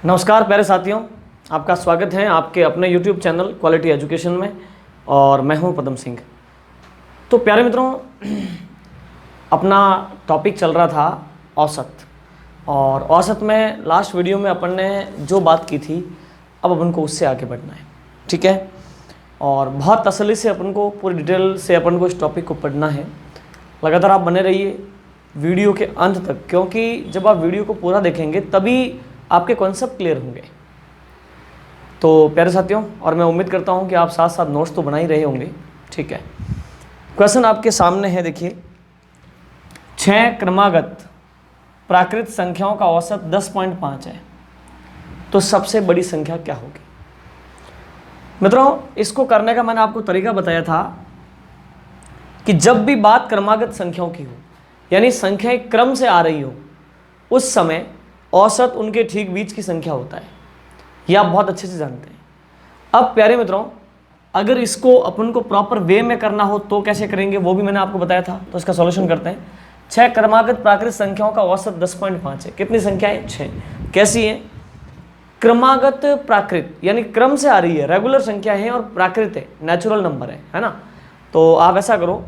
नमस्कार प्यारे साथियों, आपका स्वागत है आपके अपने YouTube चैनल क्वालिटी एजुकेशन में और मैं हूं पदम सिंह। तो प्यारे मित्रों, अपना टॉपिक चल रहा था औसत, और औसत में लास्ट वीडियो में अपन ने जो बात की थी अब अपन को उससे आगे बढ़ना है, ठीक है। और बहुत तसल्ली से अपन को पूरी डिटेल से अपन को इस टॉपिक को पढ़ना है। लगातार आप बने रहिए वीडियो के अंत तक, क्योंकि जब आप वीडियो को पूरा देखेंगे तभी आपके कॉन्सेप्ट क्लियर होंगे। तो प्यारे साथियों, और मैं उम्मीद करता हूं कि आप साथ साथ नोट्स तो बना ही रहे होंगे, ठीक है। क्वेश्चन आपके सामने है, देखिए 6 क्रमागत प्राकृत संख्याओं का औसत 10.5 है, तो सबसे बड़ी संख्या क्या होगी। मित्रों, इसको करने का मैंने आपको तरीका बताया था कि जब भी बात क्रमागत संख्याओं की हो, यानी संख्याएं क्रम से आ रही हो, उस समय औसत उनके ठीक बीच की संख्या होता है। यह आप बहुत अच्छे से जानते हैं। अब प्यारे मित्रों, अगर इसको अपन को प्रॉपर वे में करना हो तो कैसे करेंगे वो भी मैंने आपको बताया था। तो इसका सॉल्यूशन करते हैं। 6 क्रमागत प्राकृत संख्याओं का औसत 10.5 है। कितनी संख्याएं? 6। कैसी है? क्रमागत प्राकृत, यानी क्रम से आ रही है, रेगुलर संख्या है, और प्राकृत है, नेचुरल नंबर है ना। तो आप ऐसा करो,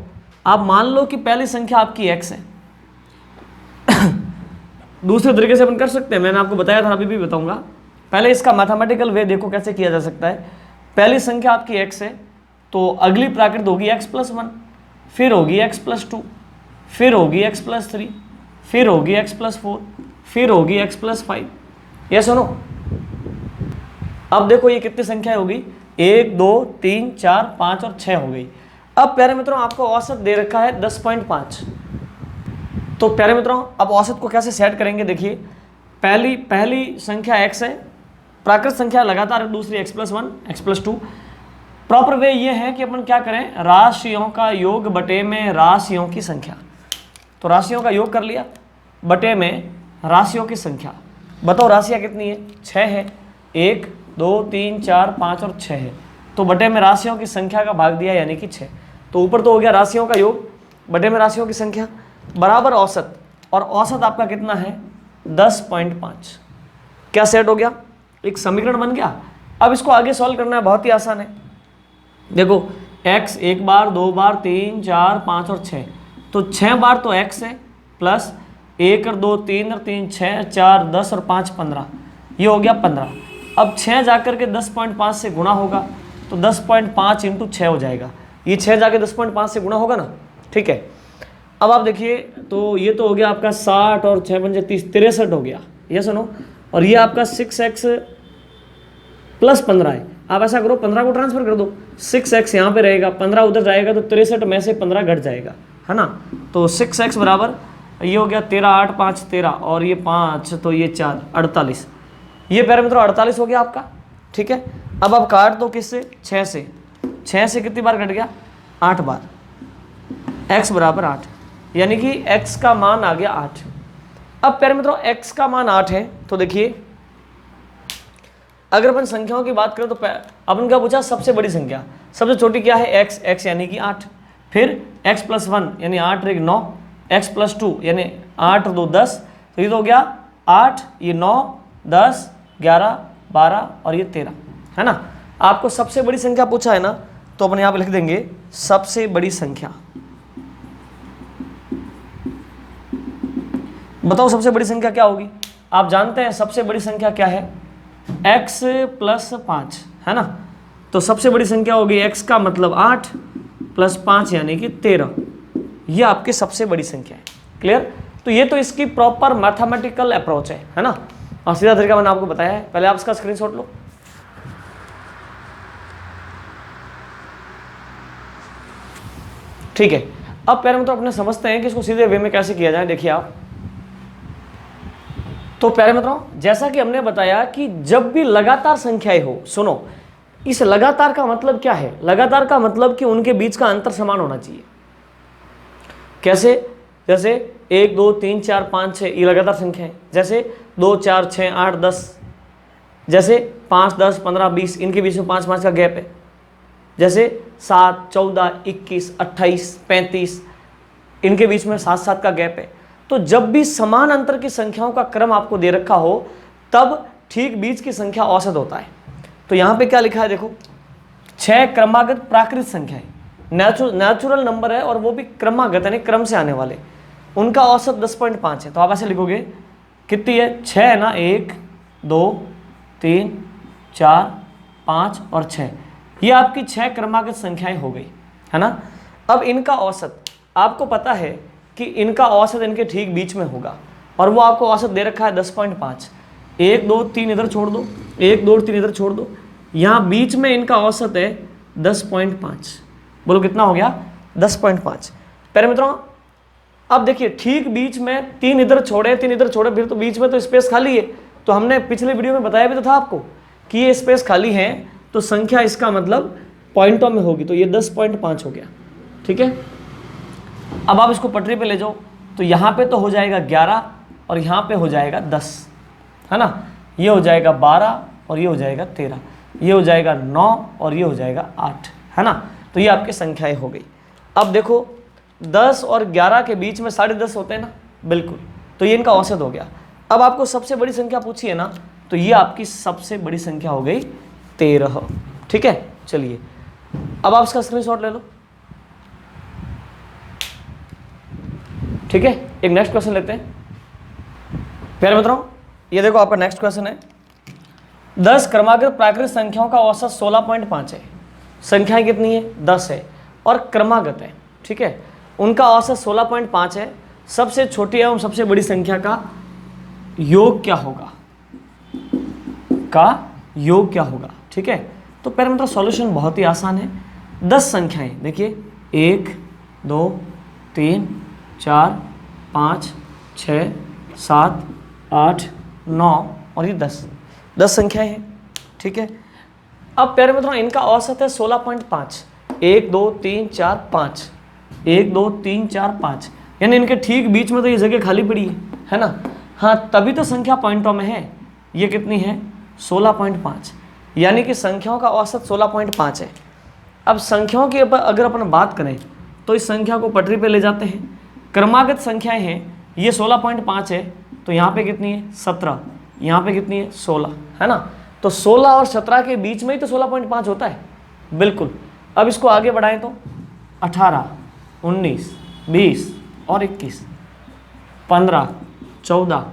आप मान लो कि पहली संख्या आपकी x है। दूसरे तरीके से अपन कर सकते हैं, मैंने आपको बताया था, अभी भी बताऊंगा। पहले इसका मैथमेटिकल वे देखो कैसे किया जा सकता है। पहली संख्या आपकी x है, तो अगली प्राकृत होगी x+1, फिर होगी x+2, फिर होगी x+3, फिर होगी x+4, फिर होगी x+5। ये सुनो, अब देखो ये कितनी संख्या होगी? 1 2 3 4 5 और 6 हो गई। अब प्यारे मित्रों, आपको औसत दे रखा है 10.5। तो प्यारे मित्रों, अब औसत को कैसे सेट करेंगे? देखिए, पहली संख्या x है, प्राकृत संख्या लगातार, दूसरी x+1 x+2। प्रॉपर वे ये है कि अपन क्या करें, राशियों का योग बटे में राशियों की संख्या। तो राशियों का योग कर लिया, बटे में राशियों की संख्या। बताओ राशियाँ कितनी है? 6 है। 1 2 3 4 5 और 6 है। तो बटे में राशियों की संख्या का भाग दिया, यानी कि 6। तो ऊपर तो हो गया राशियों का योग बटे में राशियों की संख्या बराबर औसत, और औसत आपका कितना है? 10.5। क्या सेट हो गया? एक समीकरण बन गया। अब इसको आगे सॉल्व करना है, बहुत ही आसान है। देखो, x 1 बार 2 बार 3 4 5 और 6, तो 6 बार तो x है, प्लस 1 और 2 3 और 3 6 4 10 और 5 15, ये हो गया 15। अब 6 जाकर के 10.5 से गुणा होगा, तो 10.5 इंटू 6 हो जाएगा। ये 6 जाके 10.5 से गुणा होगा ना, ठीक है। अब आप देखिए, तो ये तो हो गया आपका 60 और 6 पंजे 30, 63 हो गया। ये सुनो, और ये आपका 6x + 15 है। आप ऐसा करो, 15 को ट्रांसफर कर दो, 6x यहाँ पे रहेगा, 15 उधर जाएगा, तो 63 में से 15 घट जाएगा, है ना। तो 6x बराबर, ये हो गया 13 8 5 13, और ये 5, तो ये 4 48। ये प्यारे मित्रों 48 हो गया आपका, ठीक है। अब आप काट दो किससे? 6 से। 6 से कितनी बार घट गया? 8 बार। x बराबर 8, यानी कि x का मान आ गया 8। अब प्यारे मित्रों, x का मान 8 है, तो देखिए अगर अपन संख्याओं की बात करें तो अपन क्या पूछा? सबसे बड़ी संख्या। सबसे छोटी क्या है? x यानी कि 8। फिर x+1 यानी 8 और 9, x+2 यानी 8 और 2 10, तो ये तो हो गया 8, ये 9 10 11 12 और ये 13, है ना। आपको सबसे बड़ी संख्या पूछा है ना, तो अपन यहाँ पे लिख देंगे सबसे बड़ी संख्या। बताओ सबसे बड़ी संख्या क्या होगी? आप जानते हैं सबसे बड़ी संख्या क्या है? x+5, है ना। तो सबसे बड़ी संख्या होगी x का मतलब 8 + 5 यानी कि 13। ये आपकी सबसे बड़ी संख्या है। क्लियर? तो ये तो इसकी प्रॉपर मैथमेटिकल अप्रोच है ना। और सीधा तरीका मैंने आपको बताया है, पहले आप इसका स्क्रीनशॉट लो। ठीक है। अब प्यारे मित्रों, अपने समझते हैं कि इसको सीधे वे में कैसे किया जाए। देखिए आप, तो प्यारे मित्रों, जैसा कि हमने बताया कि जब भी लगातार संख्याएं हो, सुनो, इस लगातार का मतलब क्या है? लगातार का मतलब कि उनके बीच का अंतर समान होना चाहिए। कैसे? जैसे 1 2 3 4 5 6, ये लगातार संख्या है। जैसे 2 4 6 8 10, जैसे 5 10 15 20, इनके बीच में 5 5 का गैप है। जैसे 7 14 21 28 35, इनके बीच में 7 7 का गैप है। तो जब भी समान अंतर की संख्याओं का क्रम आपको दे रखा हो, तब ठीक बीच की संख्या औसत होता है। तो यहाँ पे क्या लिखा है देखो, 6 क्रमागत प्राकृत संख्या है, नेचुरल नंबर है और वो भी क्रमागत यानी क्रम से आने वाले, उनका औसत 10.5 है। तो आप ऐसे लिखोगे कितनी है, 6 है ना, 1 2 3 4 5 और 6, ये आपकी 6 क्रमागत संख्याएं हो गई, है ना। अब इनका औसत आपको पता है कि इनका औसत इनके ठीक बीच में होगा और वो आपको औसत दे रखा है 10.5। 1 2 3 इधर छोड़ दो, 1 2 3 इधर छोड़ दो, यहाँ बीच में इनका औसत है 10.5। बोलो कितना हो गया, 10.5। प्यारे मित्रों अब देखिए ठीक बीच में 3 इधर छोड़े 3 इधर छोड़े, फिर तो बीच में तो स्पेस खाली है। तो हमने पिछले वीडियो में बताया भी तो था आपको कि ये स्पेस खाली है, तो संख्या इसका मतलब पॉइंटों में होगी, तो ये 10.5 हो गया। ठीक है, अब आप इसको पटरी पे ले जाओ, तो यहाँ पे तो हो जाएगा 11 और यहाँ पे हो जाएगा 10, है ना। ये हो जाएगा 12 और ये हो जाएगा 13, ये हो जाएगा 9 और ये हो जाएगा 8, है ना। तो ये आपकी संख्याएं हो गई। अब देखो 10 और 11 के बीच में 10.5 होते हैं ना, बिल्कुल, तो ये इनका औसत हो गया। अब आपको सबसे बड़ी संख्या पूछी है ना, तो ये आपकी सबसे बड़ी संख्या हो गई 13। ठीक है, चलिए अब आप इसका स्क्रीनशॉट ले लो। ठीक है, एक नेक्स्ट क्वेश्चन लेते हैं। प्यारे मित्रों ये देखो आपका नेक्स्ट क्वेश्चन है, 10 क्रमागत प्राकृत संख्याओं का औसत 16.5 है। संख्याएं कितनी है, 10 है और क्रमागत है। ठीक है, उनका औसत 16.5 है। सबसे छोटी एवं सबसे बड़ी संख्या का योग क्या होगा, ठीक है। तो प्यारे मित्रों सॉल्यूशन बहुत ही आसान है। 10 संख्याएं देखिए, 1 2 3 4 5 6 7 8 9 और ये 10 संख्याएं हैं। ठीक है, अब प्यारे मित्रों इनका औसत है 16.5। 1 2 3 4 5, 1 2 3 4 5, यानी इनके ठीक बीच में तो ये जगह खाली पड़ी है ना। हाँ, तभी तो संख्या पॉइंटों में है। ये कितनी है, 16.5, यानी कि संख्याओं का औसत 16.5 है। अब संख्याओं की अगर अपन बात करें तो इस संख्या को पटरी पे ले जाते हैं। क्रमागत संख्याएं हैं, ये 16.5 है, तो यहाँ पे कितनी है 17, यहाँ पे कितनी है 16, है ना। तो 16 और 17 के बीच में ही तो 16.5 होता है, बिल्कुल। अब इसको आगे बढ़ाएं तो 18 19 20 और 21 15 14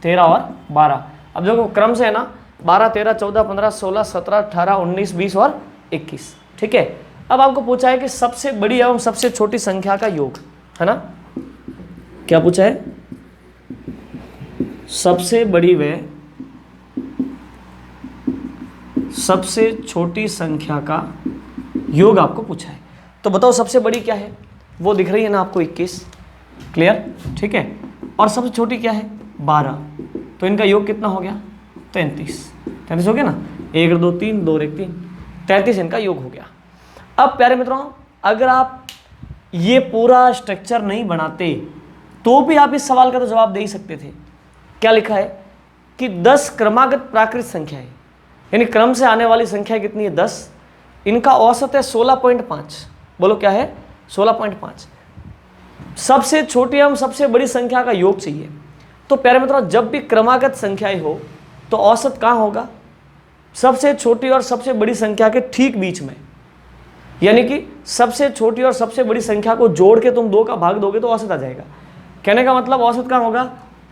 13 और 12। अब देखो क्रम से है ना, 12 13 14 15 16 17 18 19 20 और 21। ठीक है, अब आपको पूछा है कि सबसे बड़ी एवं सबसे छोटी संख्या का योग, है ना। क्या पूछा है, सबसे बड़ी व सबसे छोटी संख्या का योग आपको पूछा है। तो बताओ सबसे बड़ी क्या है, वो दिख रही है ना आपको 21, क्लियर। ठीक है, और सबसे छोटी क्या है 12, तो इनका योग कितना हो गया 33 हो गया ना। 1 2 3 2 1 3 33 इनका योग हो गया। अब प्यारे मित्रों अगर आप ये पूरा स्ट्रक्चर नहीं बनाते तो भी आप इस सवाल का तो जवाब दे ही सकते थे। क्या लिखा है कि 10 क्रमागत प्राकृत संख्या है, यानी क्रम से आने वाली संख्या कितनी है 10, इनका औसत है 16.5। बोलो क्या है 16.5। सबसे छोटी एवं सबसे बड़ी संख्या का योग चाहिए। तो प्यारे मित्रों जब भी क्रमागत संख्याएं हो तो औसत कहाँ होगा, सबसे छोटी और सबसे बड़ी संख्या के ठीक बीच में, यानी कि सबसे छोटी और सबसे बड़ी संख्या को जोड़ के तुम 2 का भाग दोगे तो औसत आ जाएगा। कहने का मतलब औसत कहाँ होगा,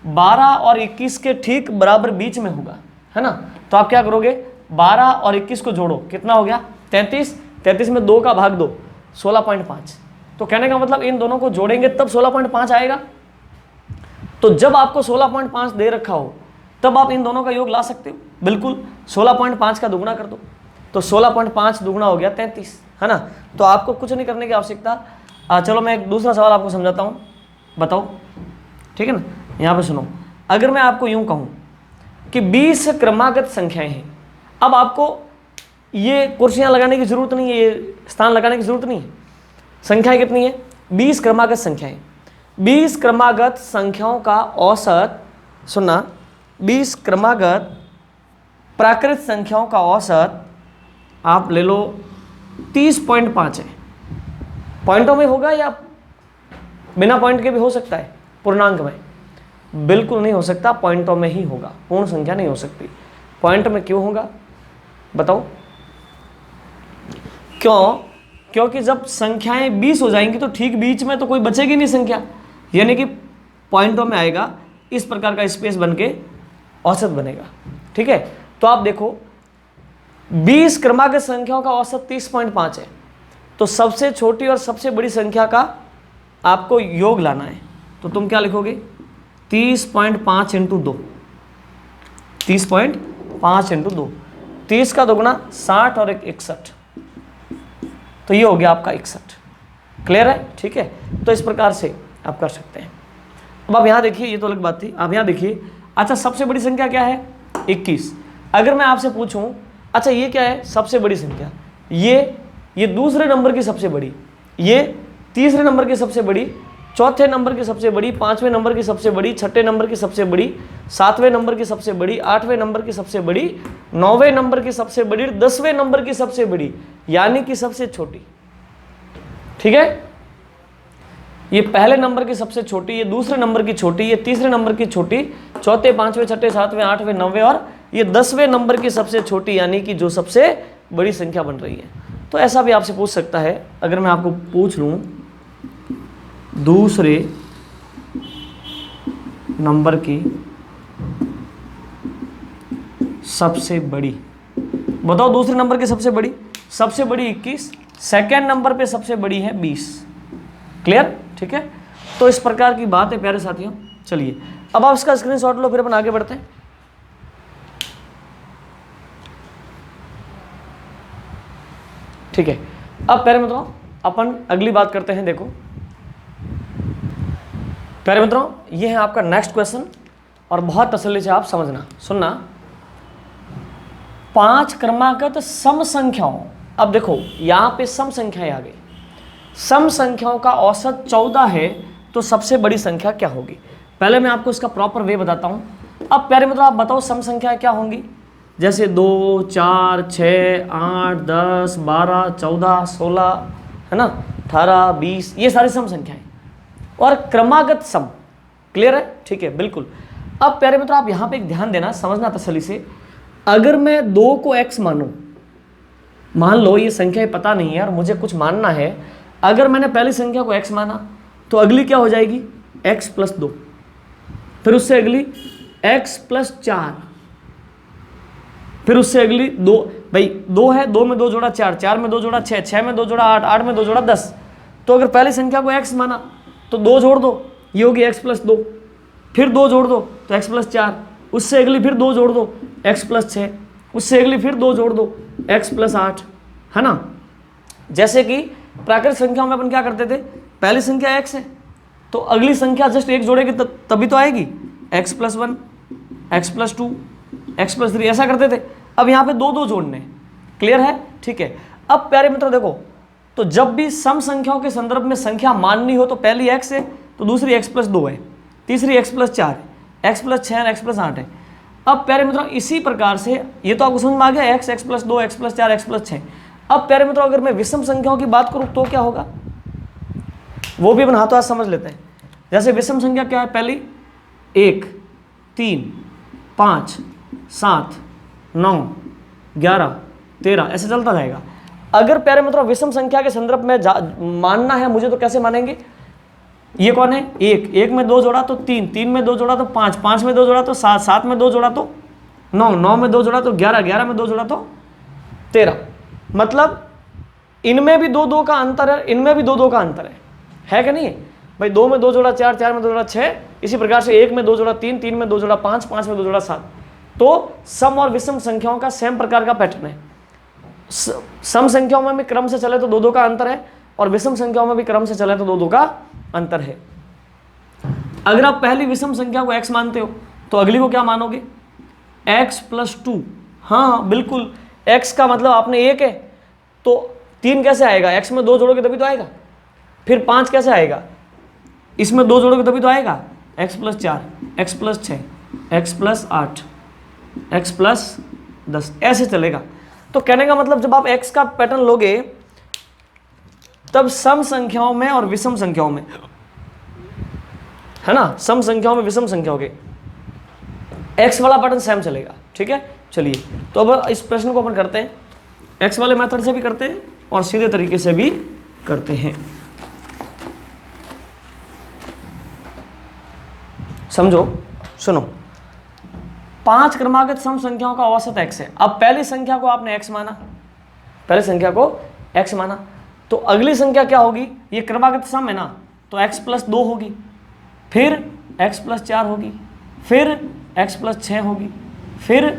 12 और 21 के ठीक बराबर बीच में होगा, है ना। तो आप क्या करोगे, 12 और 21 को जोड़ो, कितना हो गया 33, 33 में 2 का भाग दो 16.5। तो कहने का मतलब इन दोनों को जोड़ेंगे तब 16.5 आएगा। तो जब आपको 16.5 दे रखा हो तब आप इन दोनों का योग ला सकते हो, बिल्कुल। 16.5 का दुगना कर दो, तो 16.5 दुगना हो गया 33, है ना। तो आपको कुछ नहीं करने की आवश्यकता। चलो मैं एक दूसरा सवाल आपको समझाता हूँ, बताओ, ठीक है ना। यहाँ पे सुनो, अगर मैं आपको यूँ कहूँ कि 20 क्रमागत संख्याएं हैं, अब आपको ये कुर्सियाँ लगाने की ज़रूरत नहीं है, ये स्थान लगाने की ज़रूरत नहीं है। संख्याएं कितनी है 20 क्रमागत संख्याएं। 20 क्रमागत संख्याओं का औसत, सुनना, 20 क्रमागत प्राकृत संख्याओं का औसत आप ले लो 30.5 है। पॉइंटों में होगा या बिना पॉइंट के भी हो सकता है, पूर्णांक में? बिल्कुल नहीं हो सकता, पॉइंटों में ही होगा, पूर्ण संख्या नहीं हो सकती। पॉइंट में क्यों होगा बताओ? क्यों? क्योंकि जब संख्याएं 20 हो जाएंगी तो ठीक बीच में तो कोई बचेगी नहीं संख्या, यानी कि पॉइंटों में आएगा, इस प्रकार का स्पेस बन के औसत बनेगा। ठीक है, तो आप देखो 20 क्रमागत संख्याओं का औसत 30.5 है, तो सबसे छोटी और सबसे बड़ी संख्या का आपको योग लाना है, तो तुम क्या लिखोगे? 30.5 इंटू 2, 30.5 इंटू 2, 30 का दोगुना 60 और एक 61, तो ये हो गया आपका 61। क्लियर है? ठीक है, तो इस प्रकार से आप कर सकते हैं। अब आप यहाँ देखिए, ये तो अलग बात थी, आप यहाँ देखिए। अच्छा, सबसे बड़ी संख्या क्या है? 21। अगर मैं आपसे पूछूं, अच्छा ये क्या है सबसे बड़ी संख्या? ये दूसरे नंबर की सबसे बड़ी, ये तीसरे नंबर की सबसे बड़ी, चौथे नंबर की सबसे बड़ी, पांचवें नंबर की सबसे बड़ी, छठे नंबर की सबसे बड़ी, सातवें नंबर की सबसे बड़ी, आठवें नंबर की सबसे बड़ी, नौवें नंबर की सबसे बड़ी, 10वें नंबर की सबसे बड़ी, यानी कि सबसे छोटी। ठीक है, ये पहले नंबर की सबसे छोटी, ये दूसरे नंबर की छोटी, ये तीसरे नंबर की छोटी, चौथे, पांचवें, छठे, सातवें, आठवें, नौवें और ये 10वें नंबर की सबसे छोटी, यानी कि जो सबसे बड़ी संख्या बन रही है। तो ऐसा भी आपसे पूछ सकता है। अगर मैं आपको पूछ लूं दूसरे नंबर की सबसे बड़ी, बताओ दूसरे नंबर की सबसे बड़ी? सबसे बड़ी 21, सेकेंड नंबर पे सबसे बड़ी है 20। क्लियर? ठीक है, तो इस प्रकार की बात है प्यारे साथियों। चलिए अब आप इसका स्क्रीनशॉट लो, फिर अपन आगे बढ़ते हैं। ठीक है, अब प्यारे मित्रों अपन अगली बात करते हैं। देखो प्यारे मित्रों, ये है आपका नेक्स्ट क्वेश्चन, और बहुत तसल्ली से आप समझना, सुनना। 5 क्रमागत सम संख्याओं, अब देखो यहां पे सम संख्याएं आ गई, सम संख्याओं का औसत 14 है, तो सबसे बड़ी संख्या क्या होगी? पहले मैं आपको इसका प्रॉपर वे बताता हूं। अब प्यारे मित्रों आप बताओ सम संख्याएं क्या होंगी? जैसे 2, 4, 6, 8, 10, 12, 14, 16, है ना, 18, 20, ये सारी सम संख्याएं और क्रमागत सम। क्लियर है? ठीक है, बिल्कुल। अब प्यारे मित्रों आप यहां पे एक ध्यान देना, समझना तसल्ली से। अगर मैं 2 को x मानूं, मान लो ये संख्या पता नहीं है और मुझे कुछ मानना है, अगर मैंने पहली संख्या को x माना तो अगली क्या हो जाएगी? x + 2, फिर उससे अगली x + 4, फिर उससे अगली 2, भाई 2 है, 2 में 2 जोड़ा 4, 4 में 2 जोड़ा 6, 6 में 2 जोड़ा 8, 8 में 2 जोड़ा 10। तो अगर पहली संख्या को x माना तो 2 जोड़ दो, ये होगी x + 2, फिर 2 जोड़ दो तो x + 4, उससे अगली फिर 2 जोड़ दो x + 6, उससे अगली फिर 2 जोड़ दो x + 8, है ना। जैसे कि प्राकृतिक संख्याओं में अपन क्या करते थे, पहली संख्या x है तो अगली संख्या जस्ट 1 जोड़ेगी तभी तो आएगी, x + 1, x + 2, x + 3, ऐसा करते थे। अब यहाँ पे 2 जोड़ने। क्लियर है? ठीक है। अब प्यारे मित्रों देखो, तो जब भी सम संख्याओं के संदर्भ में संख्या माननी हो तो पहली x है तो दूसरी x + 2 है, तीसरी x + 4 है, x + 6 और x + 8 है। अब प्यारे मित्रों इसी प्रकार से ये तो आपको समझ में आ गया, x + 2, x + 4, x + 6। अब प्यारे मित्रों अगर मैं विषम संख्याओं की बात करूं तो क्या होगा, वो भी अपन हाथों हाथ समझ लेते हैं। जैसे विषम संख्या क्या है, पहली 1, 3, 5, 7, 9, 11, 13, ऐसे चलता जाएगा। अगर प्यारे मित्रों विषम संख्या के संदर्भ में मानना है मुझे तो कैसे मानेंगे? ये कौन है? 1, 1 में 2 जोड़ा तो 3, 3 में 2 जोड़ा तो 5, 5 में 2 जोड़ा तो 7, 7 में 2 जोड़ा तो 9, 9 में 2 जोड़ा तो 11, 11 में 2 जोड़ा तो 13। मतलब इनमें भी 2 2 का अंतर है, इनमें भी 2 2 का अंतर है कि नहीं है भाई? 2 में 2 जोड़ा 4, 4 में 2 जोड़ा 6, इसी प्रकार से 1 में 2 जोड़ा 3, 3 में 2 जोड़ा 5, 5 में 2 जोड़ा 7। तो सम और विषम संख्याओं का सेम प्रकार का पैटर्न है। सम संख्याओं में भी क्रम से चले तो 2 2 का अंतर है, और विषम संख्याओं में भी क्रम से चले तो 2 2 का अंतर है। अगर आप पहली विषम संख्या को x मानते हो तो अगली को क्या मानोगे? x + 2। हाँ बिल्कुल, x का मतलब आपने 1 है तो 3 कैसे आएगा? x में 2 जोड़ोगे तभी तो आएगा। फिर 5 कैसे आएगा? इसमें 2 जोड़ोगे तभी तो आएगा। x + 4, x + 6, x + 8, x + 10, ऐसे चलेगा। तो कहने का मतलब जब आप x का पैटर्न लोगे तब सम संख्याओं में और विषम संख्याओं में, है ना, सम संख्याओं में विषम संख्याओं के x वाला पैटर्न सेम चलेगा। ठीक है, चलिए तो अब इस प्रश्न को अपन करते हैं, एक्स वाले मेथड से भी करते हैं और सीधे तरीके से भी करते हैं। समझो, सुनो, 5 क्रमागत सम संख्याओं का औसत x है। अब पहली संख्या को आपने x माना, पहली संख्या को x माना, तो अगली संख्या क्या होगी, ये क्रमागत सम है ना, तो x + 2 होगी, फिर x + 4 होगी, फिर x + 6 होगी, फिर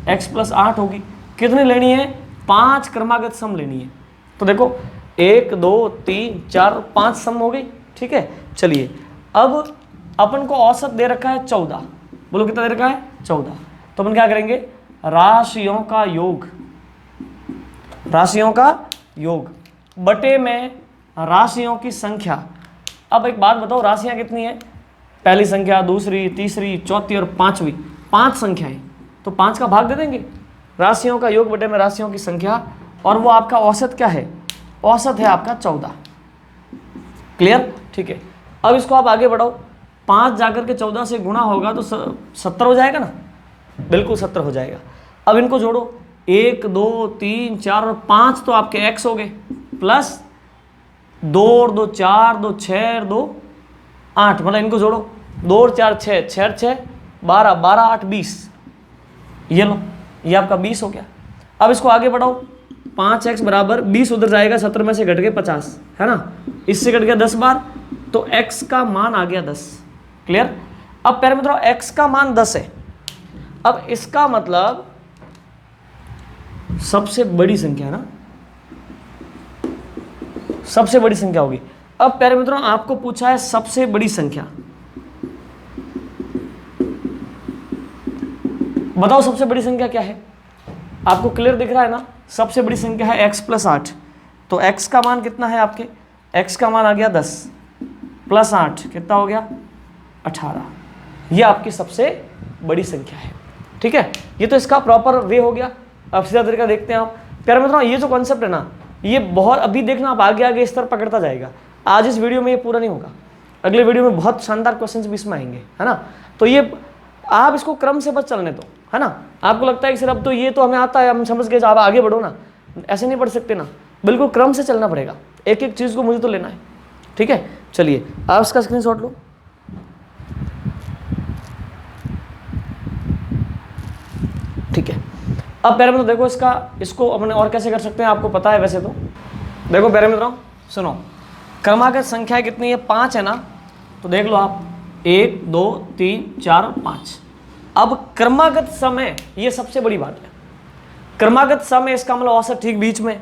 x + 8 होगी। कितनी लेनी है, 5 क्रमागत सम लेनी है। तो देखो 1 2 3 4 5 सम हो गई, ठीक है। चलिए अब अपन को औसत दे रखा है 14, बोलो कितना दे रखा है, 14। तो अपन क्या करेंगे, राशियों का योग, राशियों का योग बटे में राशियों की संख्या। अब एक बात बताओ, राशियां कितनी है, पहली संख्या, दूसरी, तीसरी, चौथी और पांचवी, 5 संख्याएं, तो 5 का भाग दे देंगे। राशियों का योग बटे में राशियों की संख्या, और वो आपका औसत क्या है, औसत है आपका 14। क्लियर, ठीक है। अब इसको आप आगे बढ़ाओ, 5 जाकर के 14 से गुणा होगा तो 70 हो जाएगा ना, बिल्कुल 70 हो जाएगा। अब इनको जोड़ो, 1 2 3 4 और 5 तो आपके x हो गए, प्लस 2 और 2 4, 2 6 और 2 8, मतलब इनको जोड़ो, 2 और 4 6, 6 और 6 12, 12 8 20, ये लो, ये आपका 20 हो गया। अब इसको आगे बढ़ाओ, 5x बराबर 20 उधर जाएगा, 70 में से घट के 50 है ना, इससे घट गया 10 बार, तो x का मान आ गया 10। क्लियर। अब प्यारे मित्रों x का मान 10 है, अब इसका मतलब सबसे बड़ी संख्या है ना, सबसे बड़ी संख्या होगी। अब प्यारे मित्रों आपको पूछा है सबसे बड़ी संख्या, बताओ सबसे बड़ी संख्या क्या है, आपको क्लियर दिख रहा है ना, सबसे बड़ी संख्या है x + 8। तो x का मान कितना है आपके, x का मान आ गया 10 + 8 कितना हो गया, 18। ये आपकी सबसे बड़ी संख्या है, ठीक है। ये तो इसका प्रॉपर वे हो गया। अब सीधा तरीका देखते हैं आप। प्यारे मित्रों ये जो कॉन्सेप्ट है ना, ये बहुत, अभी देखना आप आगे आगे स्तर पकड़ता जाएगा। आज इस वीडियो में ये पूरा नहीं होगा, अगले वीडियो में बहुत शानदार क्वेश्चंस भी इसमें आएंगे, है ना। तो ये आप इसको क्रम से बस चलने दो, है ना। आपको लगता है कि सर अब तो ये तो हमें आता है, हम समझ गए, आप आगे बढ़ो ना, ऐसे नहीं बढ़ सकते ना, बिल्कुल क्रम से चलना पड़ेगा, एक एक चीज़ को मुझे तो लेना है, ठीक है। चलिए आप इसका स्क्रीनशॉट लो। ठीक है। अब प्यारे मित्रों देखो, इसको अपन और कैसे कर सकते हैं, आपको पता है वैसे तो। देखो प्यारे मित्रों सुनो, क्रमागत संख्या कितनी है, 5 है ना, तो देख लो आप 1 2 3 4 5। अब क्रमागत समय, ये सबसे बड़ी बात है, क्रमागत समय, इसका मतलब औसत ठीक बीच में।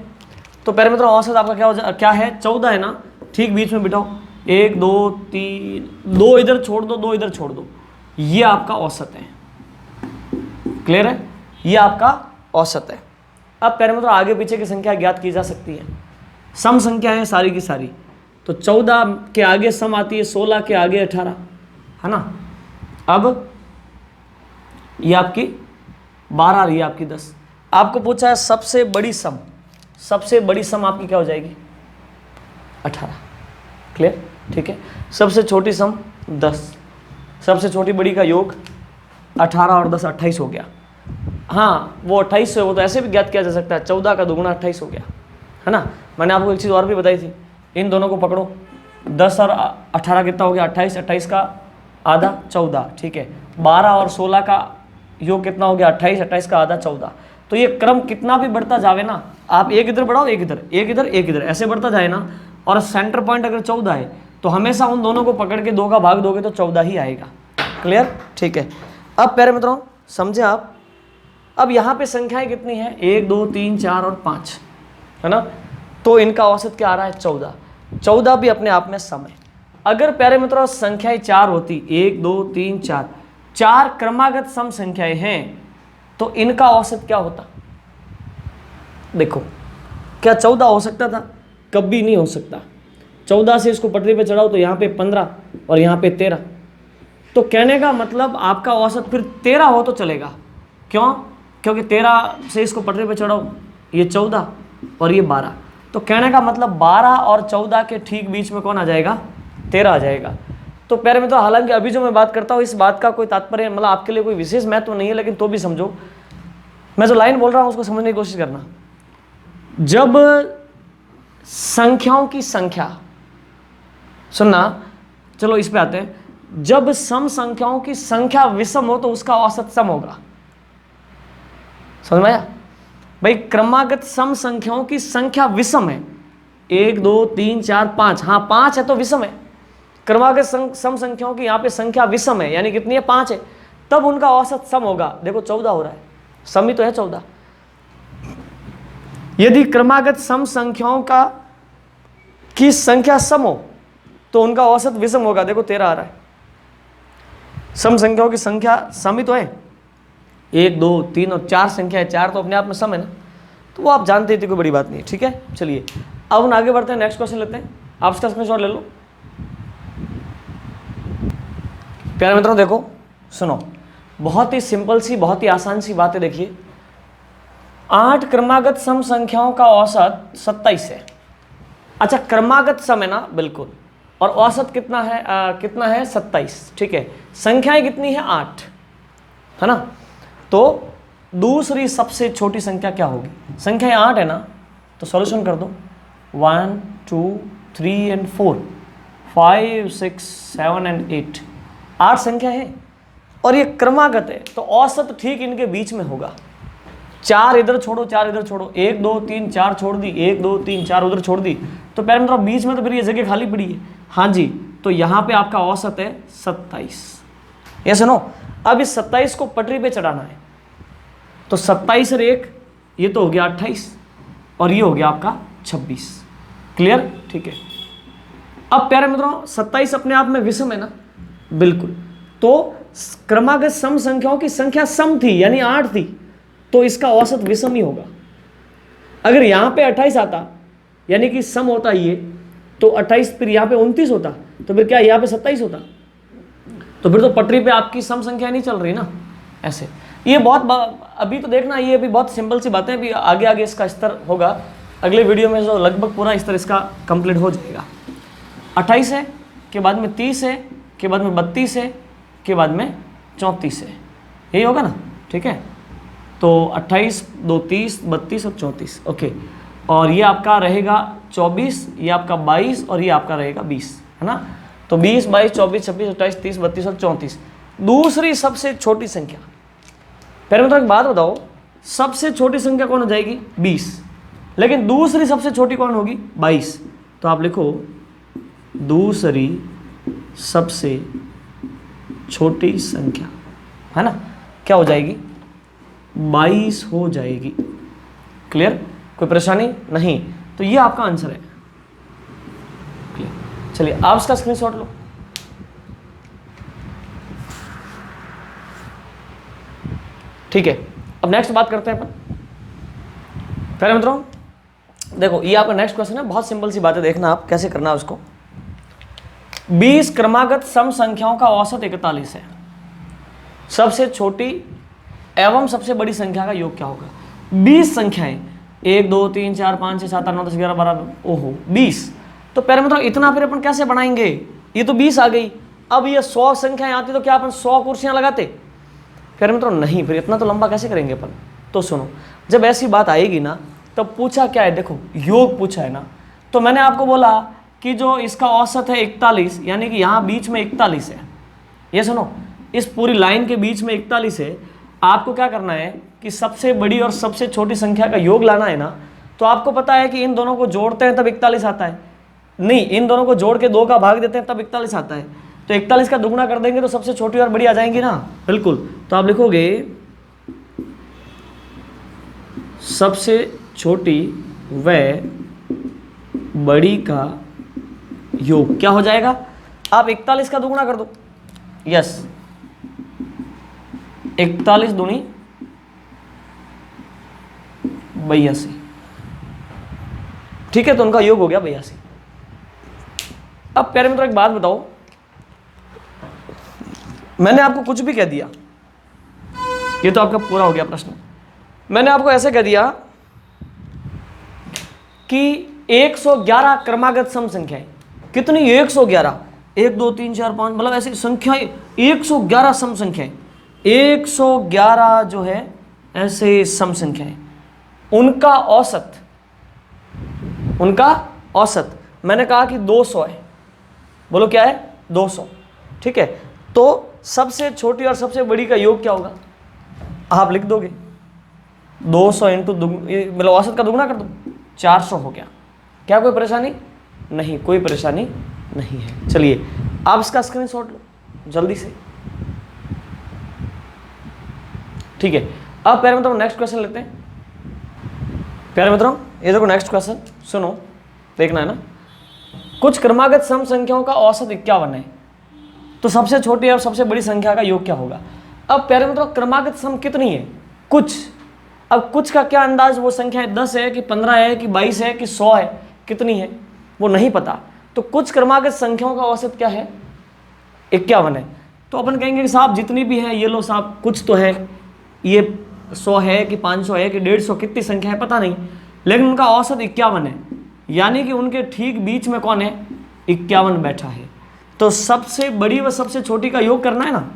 तो प्यारे मित्रों औसत आपका क्या है, 14 है ना, ठीक बीच में बिठाओ, 1 2 3, 2 इधर छोड़ दो, 2 इधर छोड़ दो, ये आपका औसत है। क्लियर है, ये आपका औसत है। अब प्यारे मित्रों आगे पीछे की संख्या ज्ञात की जा सकती है, सम संख्या है सारी की सारी। तो 14 के आगे सम आती है, 16 के आगे 18, है ना। अब ये आपकी 12, ये आपकी 10। आपको पूछा है सबसे बड़ी सम, सबसे बड़ी सम आपकी क्या हो जाएगी, 18। क्लियर, ठीक है। सबसे छोटी सम 10, सबसे छोटी बड़ी का योग 18 और 10 28 हो गया। हाँ वो 28 है, वो तो ऐसे भी ज्ञात किया जा सकता है, 14 का दुगुना 28 हो गया, है ना। मैंने आपको एक चीज़ और भी बताई थी, इन दोनों को पकड़ो, 10 और 18 कितना हो गया, 28, 28 का आधा 14, ठीक है। 12 और 16 का योग कितना हो गया, 28, 28 का आधा 14। तो ये क्रम कितना भी बढ़ता जावे ना, आप एक इधर बढ़ाओ, एक इधर, एक इधर, एक इधर, ऐसे बढ़ता जाए ना, और सेंटर पॉइंट अगर 14 है तो हमेशा उन दोनों को पकड़ के 2 का भाग दोगे तो 14 ही आएगा। क्लियर, ठीक है। अब प्यारे मित्रों समझे आप, अब यहाँ पे संख्याएं कितनी है, 1 2 3 4 और 5, है ना। तो इनका औसत क्या आ रहा है, 14। 14 भी अपने आप में सम है। अगर प्यारे मित्रों संख्याएं 4 होती, 1 2 3 4, 4 क्रमागत सम संख्याएं हैं, तो इनका औसत क्या होता, देखो क्या 14 हो सकता था, कभी नहीं हो सकता। 14 से इसको पटरी पे चढ़ाओ तो यहाँ पे 15 और यहाँ पे 13, तो कहने का मतलब आपका औसत फिर 13 हो तो चलेगा। क्यों, क्योंकि 13 से इसको पटरी पे चढ़ाओ, ये 14 और ये 12, तो कहने का मतलब 12 और 14 के ठीक बीच में कौन आ जाएगा, 13 आ जाएगा। तो प्यारे मित्रों हालांकि अभी जो मैं बात करता हूँ इस बात का कोई तात्पर्य मतलब आपके लिए कोई विशेष महत्व नहीं है, लेकिन तो भी समझो मैं जो लाइन बोल रहा हूं उसको समझने की कोशिश करना। जब संख्याओं की संख्या, सुनना, चलो इस पे आते हैं। जब सम संख्याओं की संख्या विषम हो तो उसका औसत सम होगा। समझ में आया भाई? क्रमागत सम संख्याओं की संख्या विषम है, 1 2 3 4 5, हाँ 5 है तो विषम है। क्रमागत सम संख्याओं की यहाँ पे संख्या विषम है, यानी कितनी है? 5 है, तब उनका औसत सम होगा। देखो 14 हो रहा है, सम ही तो है 14। यदि क्रमागत सम संख्याओं का की संख्या सम हो तो उनका औसत विषम होगा। देखो 13 आ रहा है। सम संख्याओं की संख्या सम ही तो है, 1 2 3 और 4 संख्या है, 4 तो अपने आप में सम है ना, तो वो आप जानते थे, कोई बड़ी बात नहीं। ठीक है, चलिए अब हम आगे बढ़ते हैं, नेक्स्ट क्वेश्चन लेते हैं। आप इसका स्क्रीनशॉट ले लो। प्यारे मित्रों देखो, सुनो, बहुत ही सिंपल सी, बहुत ही आसान सी बात है। देखिए 8 क्रमागत सम संख्याओं का औसत 27 है। अच्छा, क्रमागत सम है ना, बिल्कुल, और औसत कितना है? कितना है? 27। ठीक है, संख्याएं कितनी है? 8 है ना। तो दूसरी सबसे छोटी संख्या क्या होगी? संख्याएं 8 है ना, तो सॉल्यूशन कर दो। 1 2 3 एंड 4 5 6 7 एंड 8, 8 संख्या है और ये क्रमागत है, तो औसत ठीक इनके बीच में होगा। 4 इधर छोड़ो, 4 इधर छोड़ो, 1 2 3 4 छोड़ दी, 1 2 3 4 उधर छोड़ दी, तो पहले मतलब बीच में तो फिर ये जगह खाली पड़ी है। हाँ जी, तो यहाँ पे आपका औसत है 27। ये सुनो, अब इस 27 को पटरी पे चढ़ाना है, तो 27 और 1, ये तो हो गया 28 और ये हो गया आपका 26। क्लियर? ठीक है। अब प्यारे मित्रों 27 अपने आप में विषम है ना, बिल्कुल, तो क्रमागत सम संख्याओं की संख्या सम थी, यानी 8 थी, तो इसका औसत विषम ही होगा। अगर यहां पे 28 आता, यानी कि सम होता ये, तो 28 फिर यहाँ पे 29 होता, तो फिर क्या यहाँ पे 27 होता, तो फिर तो पटरी पे आपकी सम संख्या नहीं चल रही ना। ऐसे ये बहुत अभी तो देखना, ये अभी बहुत सिंपल सी बातें, अभी आगे आगे इसका स्तर होगा अगले वीडियो में, जो लगभग पूरा स्तर इसका कंप्लीट हो जाएगा। 28 है, के बाद में 30 है, के बाद में 32 है, के बाद में 34 है, यही होगा ना। ठीक है, तो 28 2 30 32 और 34, ओके। और ये आपका रहेगा 24, ये आपका 22 और ये आपका रहेगा 20, है ना। तो 20 22 24 26 28 30 32 और 34 दूसरी सबसे छोटी संख्या। पहले मतलब एक बात बताओ, सबसे छोटी संख्या कौन हो जाएगी? 20, लेकिन दूसरी सबसे छोटी कौन होगी? 22। तो आप लिखो दूसरी सबसे छोटी संख्या, है ना, क्या हो जाएगी? 22 हो जाएगी। क्लियर? कोई परेशानी नहीं? तो ये आपका आंसर है। क्लियर? चलिए आप इसका स्क्रीनशॉट लो। ठीक है, अब नेक्स्ट बात करते हैं अपन। पहले मित्रों देखो, ये आपका नेक्स्ट क्वेश्चन है, बहुत सिंपल सी बात है, देखना आप कैसे करना है उसको। 20 क्रमागत सम संख्याओं का औसत 41 है। सबसे छोटी एवं सबसे बड़ी संख्या का योग क्या होगा? 20 संख्याएं, 1 2 3 4 5 6 7 8 9 10 11 12, ओहो 20। तो पहले मतलब इतना फिर अपन कैसे बनाएंगे? ये तो 20 आ गई, अब ये 100 संख्याएं आती तो क्या अपन 100 कुर्सियां लगाते? फिर मतलब नहीं, फिर इतना तो लंबा कैसे करेंगे अपन। तो सुनो, जब ऐसी बात आएगी ना, तब पूछा क्या है, देखो योग पूछा है ना, तो मैंने आपको बोला कि जो इसका औसत है 41, यानी कि यहाँ बीच में 41 है। ये सुनो, इस पूरी लाइन के बीच में 41 है। आपको क्या करना है कि सबसे बड़ी और सबसे छोटी संख्या का योग लाना है ना, तो आपको पता है कि इन दोनों को जोड़ते हैं तब 41 आता है, नहीं इन दोनों को जोड़ के 2 का भाग देते हैं तब 41 आता है। तो 41 का दुगना कर देंगे तो सबसे छोटी और बड़ी आ जाएंगी ना, बिल्कुल। तो आप लिखोगे सबसे छोटी व बड़ी का योग क्या हो जाएगा? आप 41 का दुगुना कर दो, यस 41 दूनी 82, ठीक है, तो उनका योग हो गया 82। अब प्यारे मित्रों एक बात बताओ, मैंने आपको कुछ भी कह दिया, ये तो आपका पूरा हो गया प्रश्न। मैंने आपको ऐसे कह दिया कि 111 क्रमागत सम संख्याएं, कितनी? 111, 1 2 3 4 5, मतलब ऐसी संख्याएं 111 सम संख्याएं। 111 जो है ऐसे सम संख्याएं, उनका औसत मैंने कहा कि 200 है। बोलो क्या है? 200। ठीक है, तो सबसे छोटी और सबसे बड़ी का योग क्या होगा? आप लिख दोगे 200 इंटू मतलब औसत का दुगना कर दो, 400 हो गया। क्या कोई परेशानी? नहीं, कोई परेशानी नहीं है। चलिए आप इसका स्क्रीनशॉट लो जल्दी से। ठीक है, अब प्यारे मित्रों नेक्स्ट क्वेश्चन लेते हैं। प्यारे मित्रों ये देखो नेक्स्ट क्वेश्चन, सुनो, देखना है ना। कुछ क्रमागत सम संख्याओं का औसत 51 है, तो सबसे छोटी और सबसे बड़ी संख्या का योग क्या होगा? अब प्यारे मित्रों क्रमागत सम कितनी है? कुछ। अब कुछ का क्या अंदाज, वो संख्या 10 है कि 15 है कि 22 है कि 100 है, कितनी है वो नहीं पता। तो कुछ क्रमागत संख्याओं का औसत क्या है? 51 है। तो अपन कहेंगे कि साहब जितनी भी है ये लो साहब, कुछ तो है, ये 100 है कि 500 है कि 150, कितनी संख्या है पता नहीं, लेकिन उनका औसत 51 है। यानी कि उनके ठीक बीच में कौन है? 51 बैठा है। तो सबसे बड़ी व सबसे छोटी का योग करना है ना।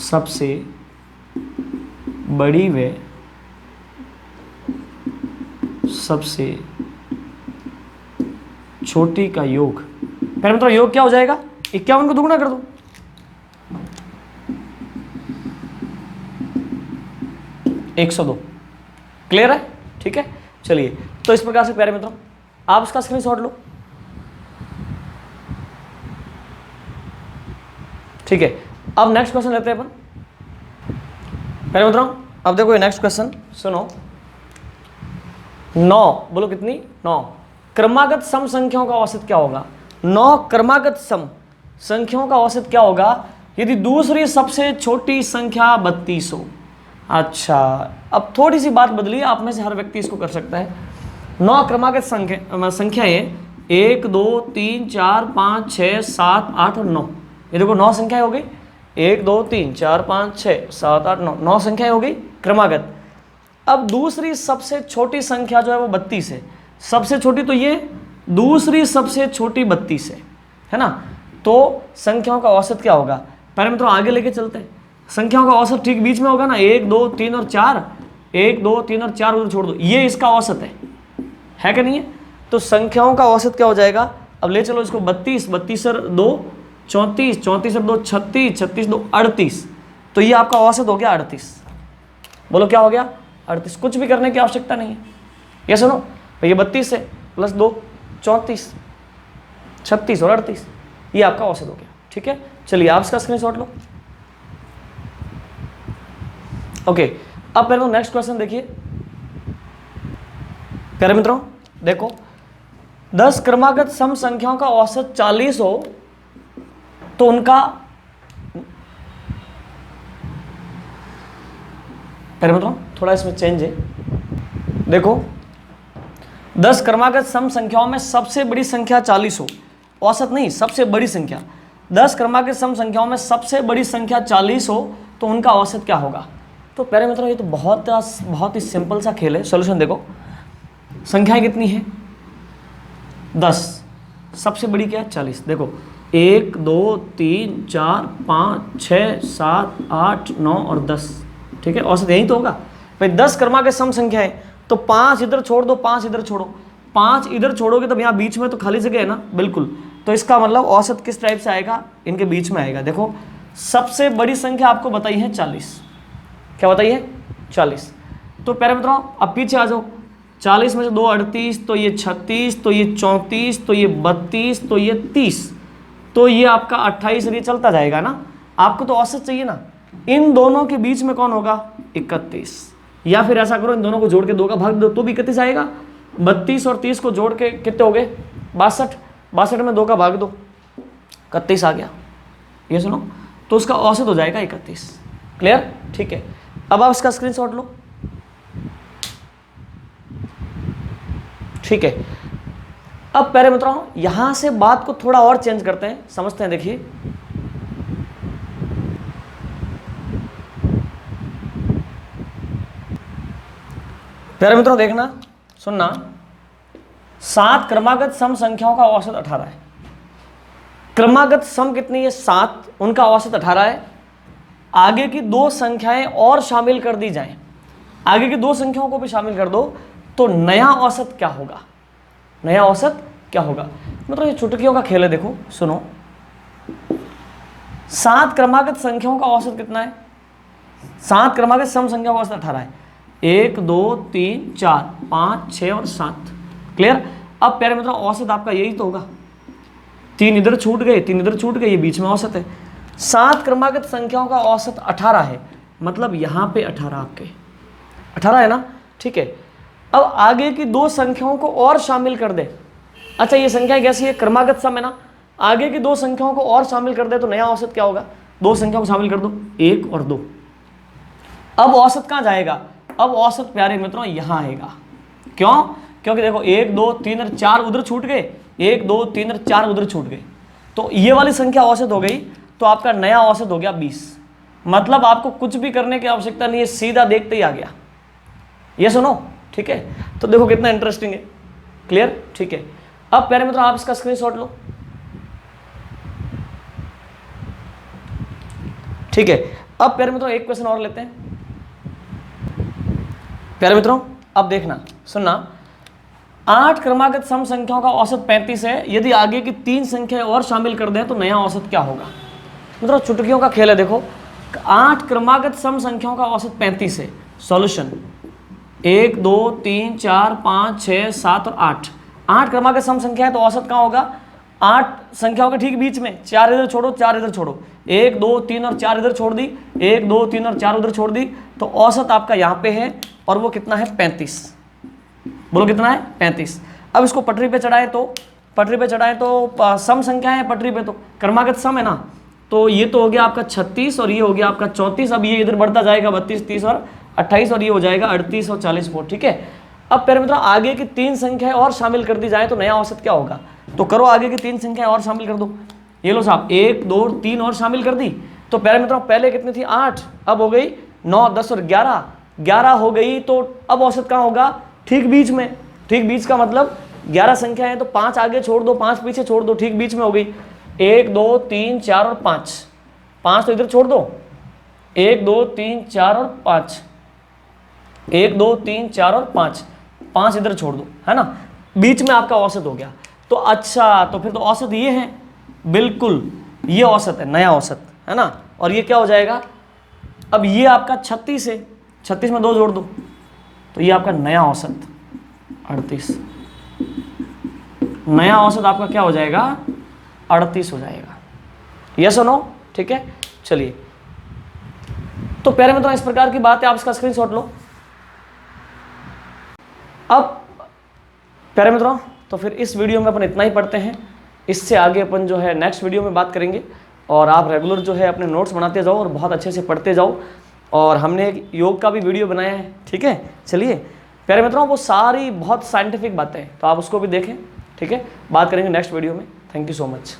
सबसे बड़ी व सबसे छोटी का योग, पहले मतलब योग क्या हो जाएगा? 51 को दुगना कर दो, 102। क्लियर है? ठीक है, चलिए तो इस प्रकार से प्यारे मित्रों आप इसका स्क्रीनशॉट लो। ठीक है, अब नेक्स्ट क्वेश्चन लेते हैं अपन। प्यारे मित्रों अब देखो ये नेक्स्ट क्वेश्चन सुनो। 9, बोलो कितनी? 9 क्रमागत सम संख्याओं का औसत क्या होगा? 9 क्रमागत सम संख्याओं का औसत क्या होगा यदि दूसरी सबसे छोटी संख्या 32 हो? अच्छा, अब थोड़ी सी बात बदली, आप में से हर व्यक्ति इसको कर सकता है। 9 क्रमागत संख्याएं 1 2 3 4 5 6 7 8 और 9, ये देखो 9 संख्याएं हो गई। 1 2 3 4 5 6 7 8 9, 9 संख्याएं हो गई क्रमागत। अब दूसरी सबसे छोटी संख्या जो है वो 32 है। सबसे छोटी तो ये, दूसरी सबसे छोटी 32 है ना। तो संख्याओं का औसत क्या होगा? पहले मित्रों आगे लेके चलते हैं। संख्याओं का औसत ठीक बीच में होगा ना, 1 2 3 और 4, 1 2 3 और 4 उधर छोड़ दो, ये इसका औसत है कि नहीं है? तो संख्याओं का औसत क्या हो जाएगा? अब ले चलो इसको 32, 32 और 2 34, 34 और 2 36, 36 2 38, तो ये आपका औसत हो गया 38। बोलो क्या हो गया? 38। कुछ भी करने की आवश्यकता नहीं है। ये सुनो, ये 32 है प्लस 2 34, 36 और 38, ये आपका औसत हो गया। ठीक है, चलिए आप इसका स्क्रीनशॉट लो। ओके, अब पहले नेक्स्ट क्वेश्चन देखिए। प्यारे मित्रों देखो, 10 क्रमागत सम संख्याओं का औसत 40 हो तो उनका, प्यारे मित्रों थोड़ा इसमें चेंज है। देखो 10 क्रमागत सम संख्याओं में सबसे बड़ी संख्या 40 हो, औसत नहीं सबसे बड़ी संख्या, 10 क्रमागत सम संख्याओं में सबसे बड़ी संख्या 40 हो तो उनका औसत क्या होगा? तो प्यारे मित्रों ये तो बहुत ही सिंपल सा खेल है। सॉल्यूशन देखो, संख्याएं कितनी है? 10, सबसे बड़ी क्या है? 40। देखो 1 2 3 4 5 6 7 8 9 और 10, ठीक है, औसत यही तो होगा भाई। 10 क्रमागत सम संख्या है तो 5 इधर छोड़ दो, 5 इधर छोड़ो, 5 इधर छोड़ोगे तब यहाँ बीच में तो खाली जगह है ना, बिल्कुल। तो इसका मतलब औसत किस टाइप से आएगा? इनके बीच में आएगा। देखो सबसे बड़ी संख्या आपको बताई है 40, क्या बताइए? 40। तो प्यारे मित्रों अब पीछे आ जाओ, 40 में से 2 38, तो ये 36, तो ये 34, तो ये 32, तो ये 30, तो ये आपका 28 और ये चलता जाएगा ना। आपको तो औसत चाहिए ना, इन दोनों के बीच में कौन होगा? 31। या फिर ऐसा करो इन दोनों को जोड़ के 2 का भाग दो तो भी 31 आएगा। 32 और 30 को जोड़ के कितने हो गए? 62। 62 में 2 का भाग दो, 31 आ गया। ये सुनो, तो उसका औसत हो जाएगा 31। क्लियर? ठीक है, अब आप इसका स्क्रीनशॉट लो। ठीक है, अब प्यारे मित्रों यहां से बात को थोड़ा और चेंज करते हैं, समझते हैं। देखिए प्यारे मित्रों देखना सुनना, 7 क्रमागत सम संख्याओं का औसत 18 है। क्रमागत सम कितनी है? 7, उनका औसत 18 है। आगे की दो संख्याएं और शामिल कर दी जाएं, आगे की दो संख्याओं को भी शामिल कर दो, तो नया औसत क्या होगा, नया औसत क्या होगा। मतलब ये चुटकियों का खेल है। देखो सुनो, 7 क्रमागत संख्याओं का औसत कितना है, 7 क्रमागत सम संख्याओं का औसत 18 है। 1 2 3 4 5 6 और 7। क्लियर। अब प्यारे मित्रों औसत आपका यही तो होगा, 3 इधर छूट गए, 3 इधर छूट गए, ये बीच में औसत है। 7 क्रमागत संख्याओं का औसत 18 है, मतलब यहाँ पे 18 आपके 18 है ना, ठीक है। अब आगे की दो संख्याओं को और शामिल कर दे। अच्छा ये संख्या कैसी है, क्रमागत सम है ना, आगे की दो संख्याओं को और शामिल कर दे तो नया औसत क्या होगा, दो संख्याओं को शामिल कर दो, 1 और 2। अब औसत कहाँ जाएगा, अब औसत प्यारे मित्रों यहाँ आएगा। क्यों, क्योंकि देखो 1 2 3 और 4 उधर छूट गए, 1 2 3 और 4 उधर छूट गए, तो ये वाली संख्या औसत हो गई, तो आपका नया औसत हो गया 20। मतलब आपको कुछ भी करने की आवश्यकता नहीं है, सीधा देखते ही आ गया। ये सुनो, ठीक है। तो देखो कितना इंटरेस्टिंग है। क्लियर, ठीक है। अब प्यारे मित्रों आप इसका स्क्रीनशॉट लो, ठीक है। अब प्यारे मित्रों एक क्वेश्चन और लेते हैं। प्यारे मित्रों अब देखना, सुनना, 8 क्रमागत सम संख्याओं का औसत 35 है, यदि आगे की 3 संख्याएं और शामिल कर दें तो नया औसत क्या होगा। मित्रों चुटकियों का खेल है। देखो 8 क्रमागत सम संख्याओं का औसत 35 है। सॉल्यूशन 1 2 3 4 5 6 7 और 8। 8 क्रमागत सम संख्या है तो औसत कहाँ होगा, 8 संख्याओं के ठीक बीच में, 4 इधर छोड़ो 4 इधर छोड़ो, 1 2 3 और 4 इधर छोड़ दी, 1 2 3 और 4 उधर छोड़ दी, तो औसत आपका यहाँ पे है और वो कितना है 35। बोलो कितना है 35। अब इसको पटरी पे चढ़ाए तो, पटरी पे चढ़ाए तो सम संख्या है पटरी पे, तो क्रमागत सम है ना, तो ये तो हो गया आपका 36 और ये हो गया आपका 34। अब ये इधर बढ़ता जाएगा 32 30 और 28 और ये हो जाएगा 38 और 40 4, ठीक है। अब प्यारे मित्रों आगे की 3 संख्याएं और शामिल कर दी जाए तो नया औसत क्या होगा, तो करो आगे की 3 संख्याएं और शामिल कर दो। ये लो साहब 1 2 3 और शामिल कर दी, तो प्यारे मित्रों पहले कितनी थी 8, अब हो गई 9 10 और 11, 11 हो गई, तो अब औसत कहाँ होगा, ठीक बीच में। ठीक बीच का मतलब 11 संख्या है तो 5 आगे छोड़ दो, 5 पीछे छोड़ दो, ठीक बीच में हो गई। 1 2 3 4 और 5, 5 तो इधर छोड़ दो, 1 2 3 4 और 5, 1 2 3 4 और 5, 5 इधर छोड़ दो, है ना, बीच में आपका औसत हो गया। तो अच्छा तो फिर तो औसत ये है, बिल्कुल ये औसत है, नया औसत है ना। और ये क्या हो जाएगा, अब ये आपका 36 है, 36 में 2 जोड़ दो, तो ये आपका नया औसत 38। नया औसत आपका क्या हो जाएगा 38 हो जाएगा। यस और नो, ठीक है। चलिए तो प्यारे मित्रों इस प्रकार की बात है, आप इसका स्क्रीनशॉट लो। अब प्यारे मित्रों तो फिर इस वीडियो में अपन इतना ही पढ़ते हैं, इससे आगे अपन जो है नेक्स्ट वीडियो में बात करेंगे। और आप रेगुलर जो है अपने नोट्स बनाते जाओ और बहुत अच्छे से पढ़ते जाओ। और हमने एक योग का भी वीडियो बनाया है, ठीक है। चलिए प्यारे मित्रों वो सारी बहुत साइंटिफिक बातें हैं, तो आप उसको भी देखें, ठीक है। बात करेंगे नेक्स्ट वीडियो में। Thank you so much.